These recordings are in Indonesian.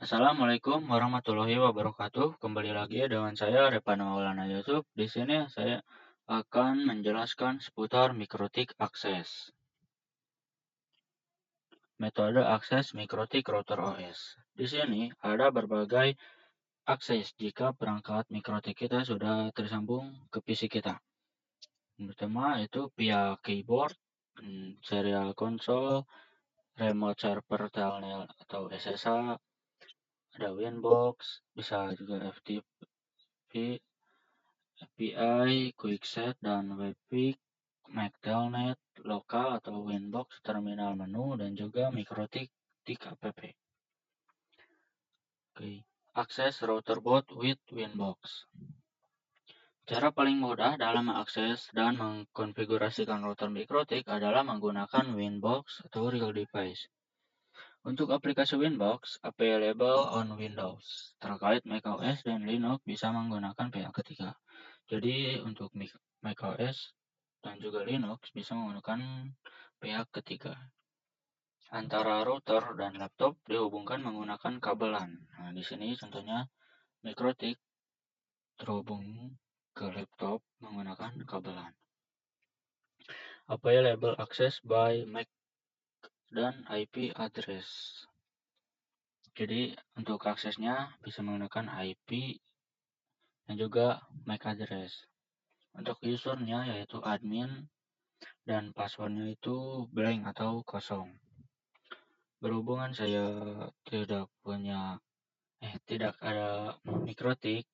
Assalamualaikum warahmatullahi wabarakatuh. Kembali lagi dengan saya Revano Maulana Yusuf. Di sini saya akan menjelaskan seputar mikrotik akses. Metode akses mikrotik router OS. Di sini ada berbagai akses jika perangkat mikrotik kita sudah tersambung ke PC kita. Yang pertama itu via keyboard, serial console, remote server telnet atau SSH, ada Winbox, bisa juga FTP, API, QuickSet, dan Webpack, Mac Telnet, lokal atau Winbox, terminal menu, dan juga mikrotik app. Oke. Akses router boot with Winbox. Cara paling mudah dalam mengakses dan mengkonfigurasikan router mikrotik adalah menggunakan Winbox atau Real Device. Untuk aplikasi Winbox, available on Windows. Terkait macOS dan Linux bisa menggunakan pihak ketiga. Jadi untuk macOS dan juga Linux bisa menggunakan pihak ketiga. Antara router dan laptop dihubungkan menggunakan kabelan. Nah, di sini contohnya mikrotik terhubung ke laptop menggunakan kabelan. Available access by MAC dan IP address. Jadi untuk aksesnya bisa menggunakan IP dan juga MAC address. Untuk usernya yaitu admin dan passwordnya itu blank atau kosong. Berhubungan saya tidak ada mikrotik,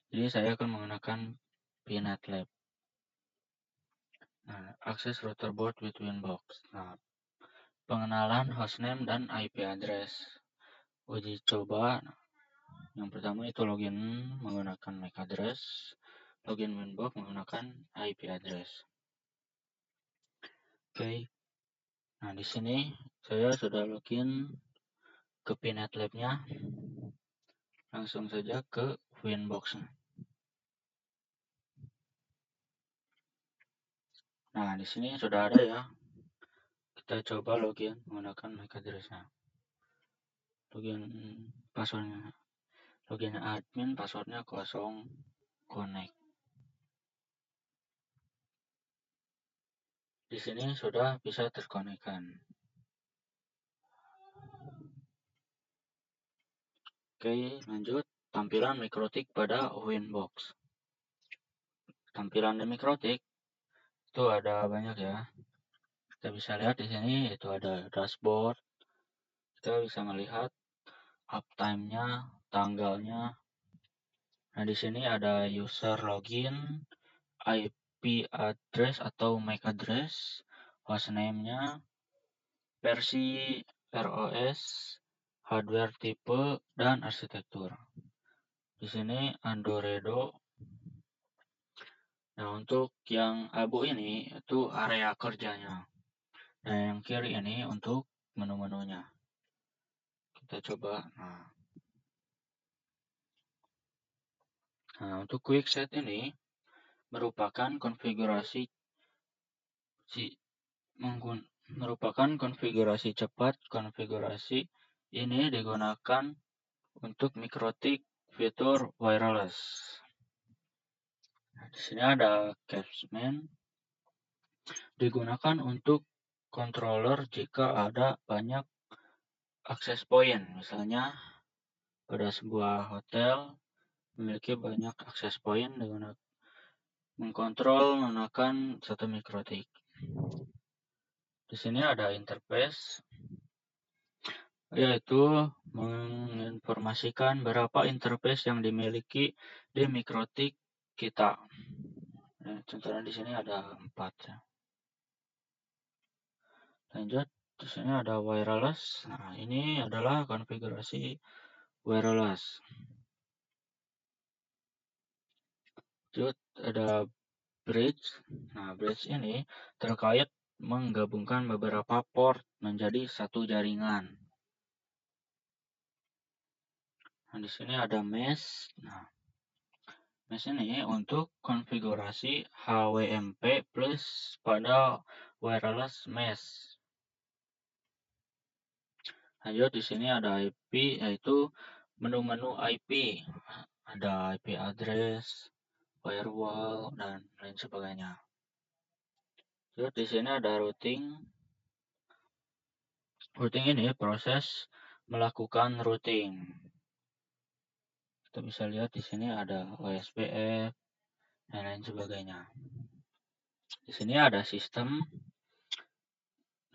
jadi saya akan menggunakan PNetLab. Nah, akses router boot with Winbox. Nah, pengenalan hostname dan IP address. Uji coba. Yang pertama itu login menggunakan MAC address, login Winbox menggunakan IP address. Oke. Nah, di sini saya sudah login ke PNetLab-nya. Langsung saja ke Winbox. Nah, di sini sudah ada ya. Kita coba login menggunakan MAC address-nya. Login passwordnya. Login admin, passwordnya kosong, connect. Di sini sudah bisa terkonekkan. Oke, lanjut. Tampilan mikrotik pada Winbox. Tampilan di mikrotik itu ada banyak ya. Kita bisa lihat di sini itu ada dashboard. Kita bisa melihat uptime-nya, tanggalnya. Nah, di sini ada user login, IP address atau MAC address, hostname-nya, versi ROS, hardware tipe, dan arsitektur. Di sini Androredo. Nah, untuk yang abu ini itu area kerjanya. Dan yang kiri ini untuk menu-menunya. Kita coba. Nah, untuk QuickSet ini merupakan konfigurasi cepat. Konfigurasi ini digunakan untuk mikrotik fitur wireless. Nah, di sini ada Capsman. Digunakan untuk controller jika ada banyak akses point. Misalnya pada sebuah hotel memiliki banyak akses point dengan mengkontrol menggunakan satu mikrotik. Di sini ada interface, yaitu menginformasikan berapa interface yang dimiliki di mikrotik kita. Nah, contohnya di sini ada 4. Lanjut, di sini ada wireless. Nah, ini adalah konfigurasi wireless. Lanjut, ada bridge. Nah, bridge ini terkait menggabungkan beberapa port menjadi satu jaringan. Nah, di sini ada mesh. Nah, mesh ini untuk konfigurasi HWMP plus pada wireless mesh. Lanjut, di sini ada IP, yaitu menu-menu IP. Ada IP address, firewall, dan lain sebagainya. Terus di sini ada routing. Routing ini proses melakukan routing. Kita bisa lihat di sini ada OSPF dan lain sebagainya. Di sini ada sistem.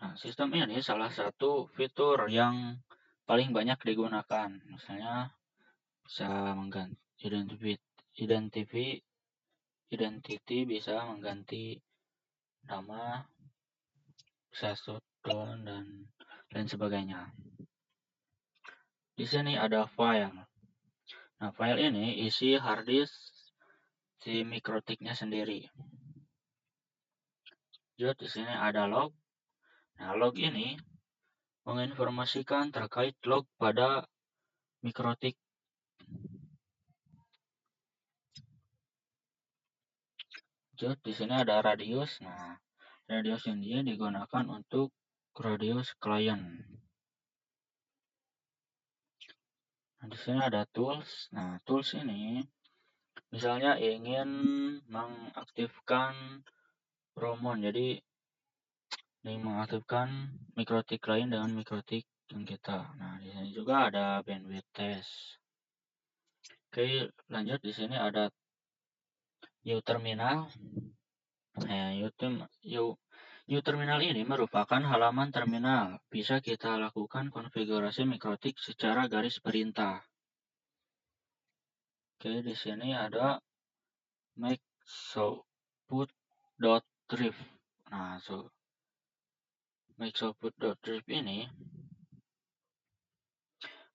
Nah, sistem ini salah satu fitur yang paling banyak digunakan. Misalnya bisa mengganti identity, bisa mengganti nama, bisa shutdown dan lain sebagainya. Di sini ada file. Nah, file ini isi hard disk si mikrotiknya sendiri. Jadi di sini ada log. Nah, log ini menginformasikan terkait log pada mikrotik. Jadi di sini ada radius. Nah, radius ini digunakan untuk radius klien. Nah, di sini ada tools. Nah, tools ini misalnya ingin mengaktifkan Promon, jadi ini mengaktifkan mikrotik lain dengan mikrotik yang kita. Nah, di sini juga ada bandwidth test. Oke, lanjut di sini ada U terminal. Nah, U terminal ini merupakan halaman terminal. Bisa kita lakukan konfigurasi mikrotik secara garis perintah. Oke, di sini ada make output.drive. Nah, make output.drive ini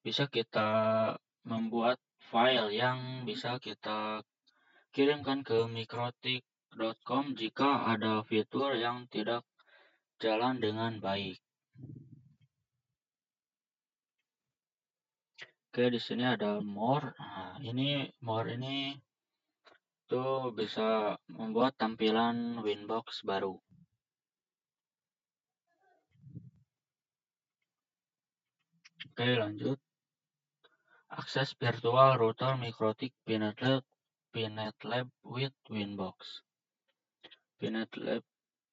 bisa kita membuat file yang bisa kita kirimkan ke mikrotik.com jika ada fitur yang tidak jalan dengan baik. Oke, di sini ada more. Nah, more ini tuh bisa membuat tampilan Winbox baru. Oke, lanjut. Akses virtual router mikrotik PNetlab with Winbox. PNetlab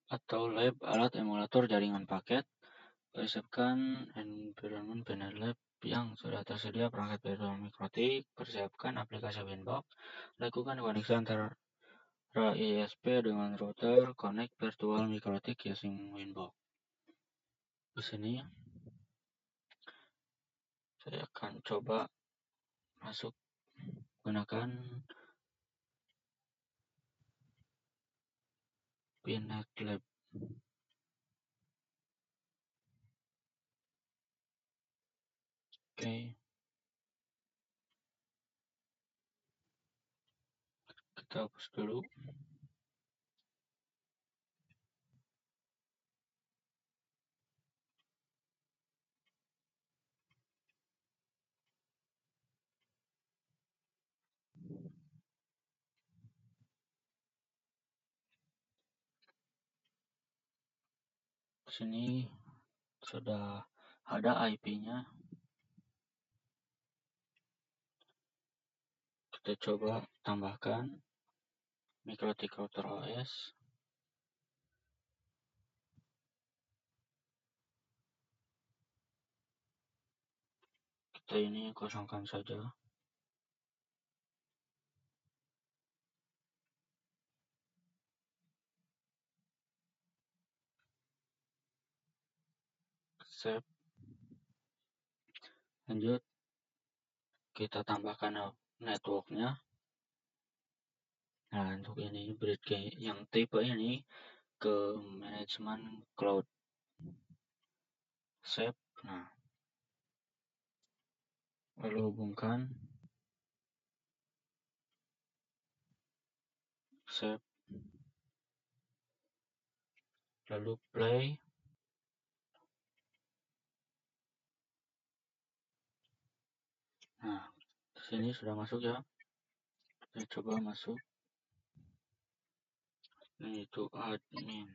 atau lab alat emulator jaringan paket. Persiapkan environment PNetlab yang sudah tersedia perangkat virtual mikrotik. Persiapkan aplikasi Winbox. Lakukan koneksi antara ISP dengan router. Connect virtual mikrotik using Winbox. Di sini saya akan coba masuk gunakan PNetlab. Oke, kita hapus dulu. Di sini sudah ada IP-nya. Kita coba tambahkan mikrotik router OS. Kita ini kosongkan saja. Save. Lanjut, kita tambahkan networknya. Nah, untuk ini bridge yang tipe ini ke manajemen cloud. Save. Nah, lalu hubungkan. Save. Lalu play. Nah, sini sudah masuk ya. Kita coba masuk. Ini itu admin.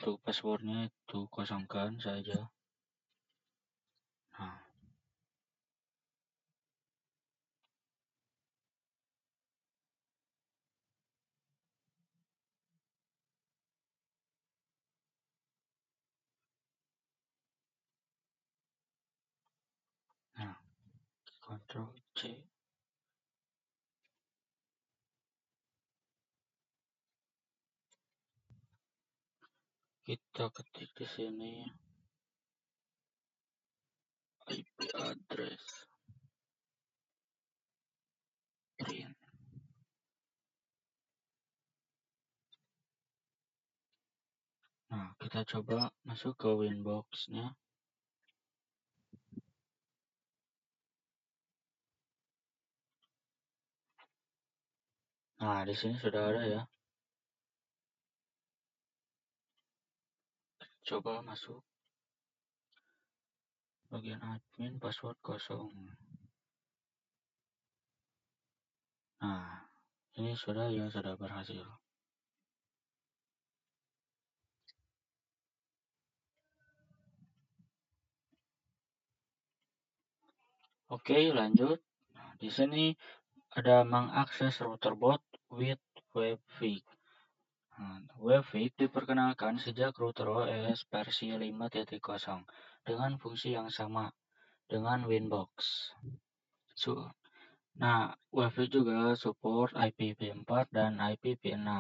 untuk passwordnya itu kosongkan saja. Nah, Ctrl C. Kita ketik di sini IP address print. Nah, kita coba masuk ke Winbox-nya. Nah, di sini sudah ada ya. Coba masuk bagian admin, password kosong. Nah, ini sudah berhasil. Oke, lanjut. Nah, di sini ada mengakses router boot with WebVic. Nah, WebVic diperkenalkan sejak router OS versi 5.0 dengan fungsi yang sama dengan Winbox. Nah, WebVic juga support IPv4 dan IPv6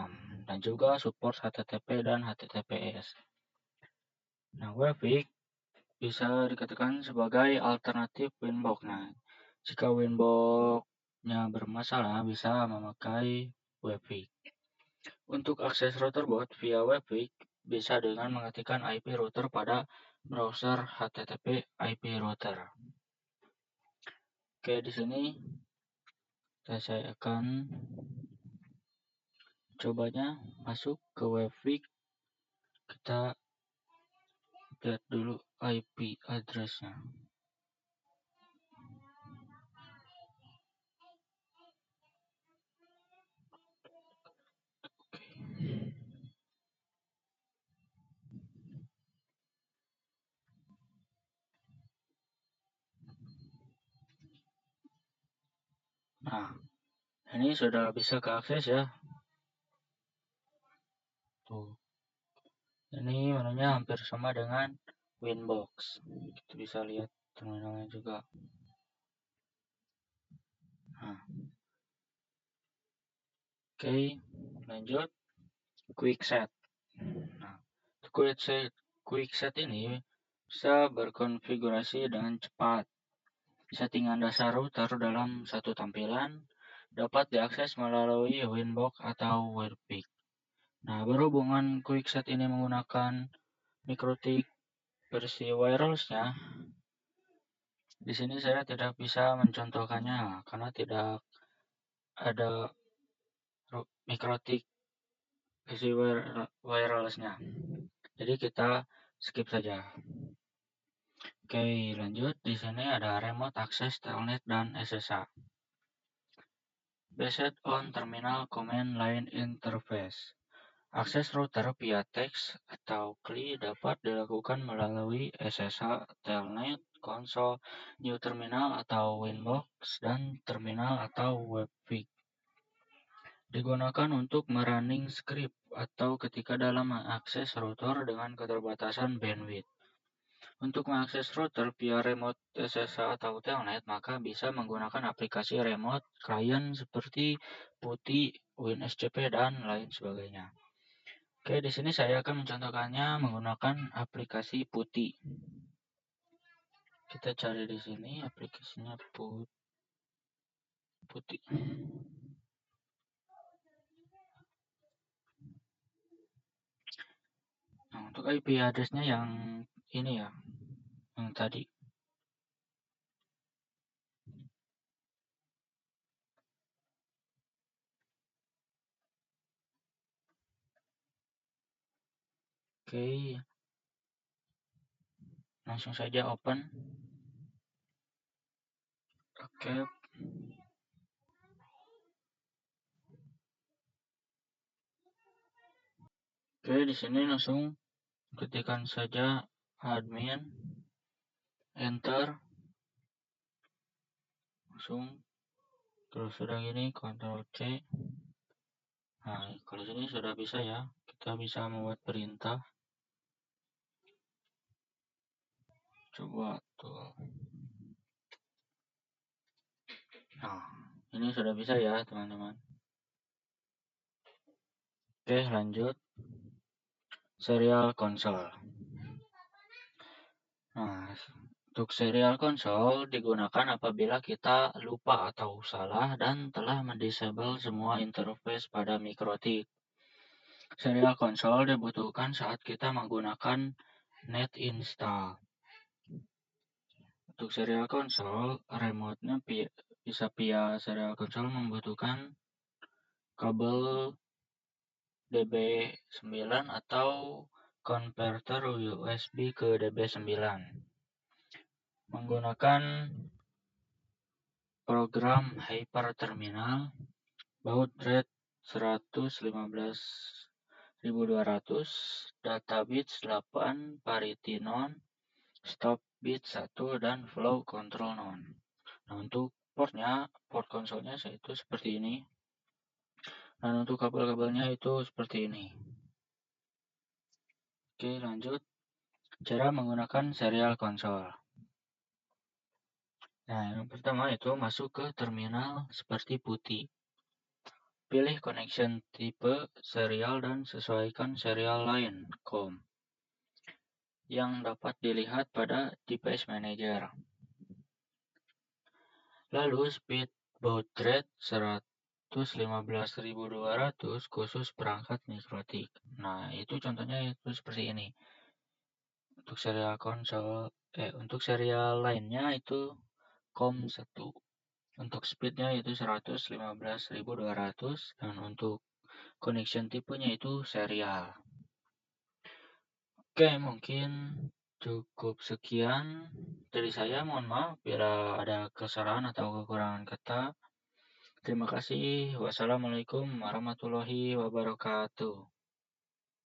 dan juga support HTTP dan HTTPS. Nah, WebVic bisa dikatakan sebagai alternatif Winbox. Nah, jika Winbox-nya bermasalah, bisa memakai WebVic. Untuk akses router boot via WebVic bisa dengan mengetikkan IP router pada browser HTTP IP router. Oke, di sini saya akan cobanya masuk ke WebVic. Kita lihat dulu IP address-nya. Nah, ini sudah bisa keakses ya. Tuh. Ini menunya hampir sama dengan Winbox. Kita bisa lihat terminalnya juga. Nah. Oke, lanjut. Quickset. Nah, Quickset ini bisa berkonfigurasi dengan cepat. Settingan dasar router dalam satu tampilan dapat diakses melalui Winbox atau WebVic. Nah, berhubungan Quickset ini menggunakan MikroTik versi wireless-nya, di sini saya tidak bisa mencontohkannya karena tidak ada MikroTik versi wireless-nya. Jadi kita skip saja. Oke, lanjut. Di sini ada remote access telnet dan SSH. Based on terminal command line interface. Akses router via text atau CLI dapat dilakukan melalui SSH, telnet, konsol, new terminal atau Winbox, dan terminal atau WebVic. Digunakan untuk merunning script atau ketika dalam mengakses router dengan keterbatasan bandwidth. Untuk mengakses router via remote SSH atau telnet, maka bisa menggunakan aplikasi remote client seperti PuTTY, WinSCP, dan lain sebagainya. Oke, di sini saya akan mencontohkannya menggunakan aplikasi PuTTY. Kita cari di sini aplikasinya PuTTY. Nah, untuk IP address-nya yang ini ya, yang tadi. Oke, langsung saja open. Oke. Oke, di sini langsung ketikkan saja admin, enter, langsung. Terus sudah gini, Ctrl C. Nah, kalau sini sudah bisa ya, kita bisa membuat perintah. Coba tuh. Nah, ini sudah bisa ya, teman-teman. Oke, lanjut. Serial console. Nah, untuk serial console digunakan apabila kita lupa atau salah dan telah mendisable semua interface pada mikrotik. Serial console dibutuhkan saat kita menggunakan net install. Untuk serial console, remote-nya bisa via serial console membutuhkan kabel DB9 atau konverter USB ke DB9. Menggunakan program Hyperterminal, baud rate 115.200, data bits 8, parity none, stop bit 1, dan flow control none. Nah, untuk port konsolnya itu seperti ini. Dan untuk kabel-kabelnya itu seperti ini. Oke, lanjut. Cara menggunakan serial console. Nah, yang pertama itu masuk ke terminal seperti putih. Pilih connection tipe serial dan sesuaikan serial line COM yang dapat dilihat pada device manager. Lalu speed baud rate 115.200 khusus perangkat mikrotik. Nah, itu contohnya itu seperti ini. Untuk serial untuk serial lainnya itu COM1. Untuk speednya itu 115.200 dan untuk connection tipenya itu serial. Oke, mungkin cukup sekian dari saya. Mohon maaf bila ada kesalahan atau kekurangan kata. Terima kasih. Wassalamualaikum warahmatullahi wabarakatuh.